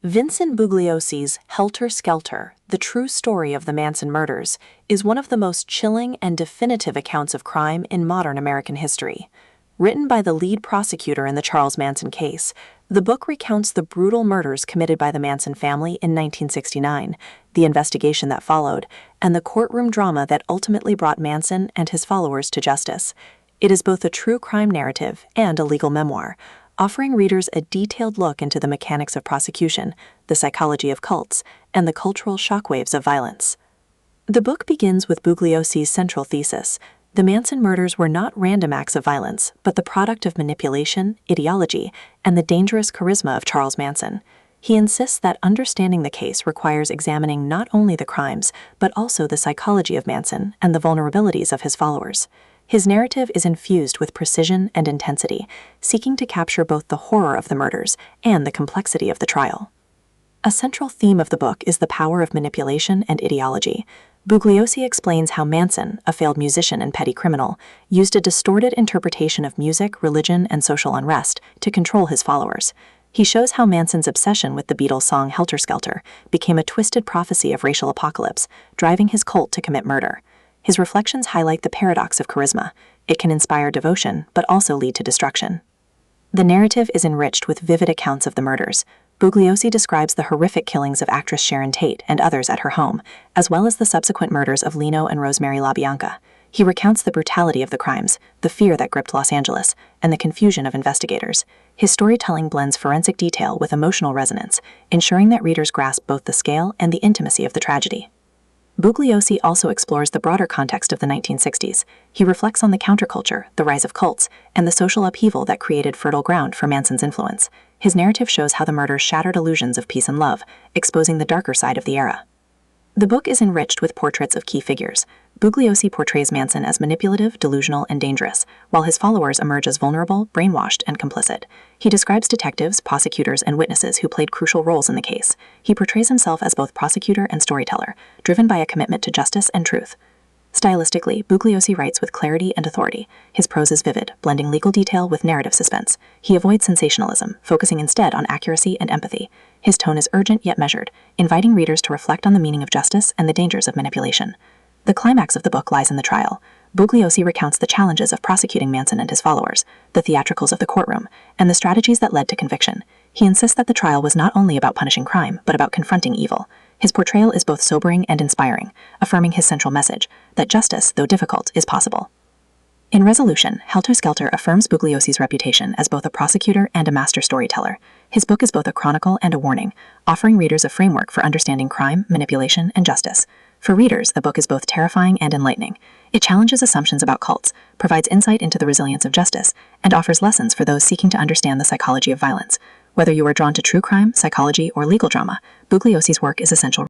Vincent Bugliosi's Helter Skelter, The True Story of the Manson Murders, is one of the most chilling and definitive accounts of crime in modern American history. Written by the lead prosecutor in the Charles Manson case, the book recounts the brutal murders committed by the Manson family in 1969, the investigation that followed, and the courtroom drama that ultimately brought Manson and his followers to justice. It is both a true crime narrative and a legal memoir, offering readers a detailed look into the mechanics of prosecution, the psychology of cults, and the cultural shockwaves of violence. The book begins with Bugliosi's central thesis. The Manson murders were not random acts of violence, but the product of manipulation, ideology, and the dangerous charisma of Charles Manson. He insists that understanding the case requires examining not only the crimes, but also the psychology of Manson and the vulnerabilities of his followers. His narrative is infused with precision and intensity, seeking to capture both the horror of the murders and the complexity of the trial. A central theme of the book is the power of manipulation and ideology. Bugliosi explains how Manson, a failed musician and petty criminal, used a distorted interpretation of music, religion, and social unrest to control his followers. He shows how Manson's obsession with the Beatles' song Helter Skelter became a twisted prophecy of racial apocalypse, driving his cult to commit murder. His reflections highlight the paradox of charisma. It can inspire devotion, but also lead to destruction. The narrative is enriched with vivid accounts of the murders. Bugliosi describes the horrific killings of actress Sharon Tate and others at her home, as well as the subsequent murders of Lino and Rosemary LaBianca. He recounts the brutality of the crimes, the fear that gripped Los Angeles, and the confusion of investigators. His storytelling blends forensic detail with emotional resonance, ensuring that readers grasp both the scale and the intimacy of the tragedy. Bugliosi also explores the broader context of the 1960s. He reflects on the counterculture, the rise of cults, and the social upheaval that created fertile ground for Manson's influence. His narrative shows how the murders shattered illusions of peace and love, exposing the darker side of the era. The book is enriched with portraits of key figures. Bugliosi portrays Manson as manipulative, delusional, and dangerous, while his followers emerge as vulnerable, brainwashed, and complicit. He describes detectives, prosecutors, and witnesses who played crucial roles in the case. He portrays himself as both prosecutor and storyteller, driven by a commitment to justice and truth. Stylistically, Bugliosi writes with clarity and authority. His prose is vivid, blending legal detail with narrative suspense. He avoids sensationalism, focusing instead on accuracy and empathy. His tone is urgent yet measured, inviting readers to reflect on the meaning of justice and the dangers of manipulation. The climax of the book lies in the trial. Bugliosi recounts the challenges of prosecuting Manson and his followers, the theatricals of the courtroom, and the strategies that led to conviction. He insists that the trial was not only about punishing crime, but about confronting evil. His portrayal is both sobering and inspiring, affirming his central message, that justice, though difficult, is possible. In resolution, Helter Skelter affirms Bugliosi's reputation as both a prosecutor and a master storyteller. His book is both a chronicle and a warning, offering readers a framework for understanding crime, manipulation, and justice. For readers, the book is both terrifying and enlightening. It challenges assumptions about cults, provides insight into the resilience of justice, and offers lessons for those seeking to understand the psychology of violence. Whether you are drawn to true crime, psychology, or legal drama, Bugliosi's work is essential.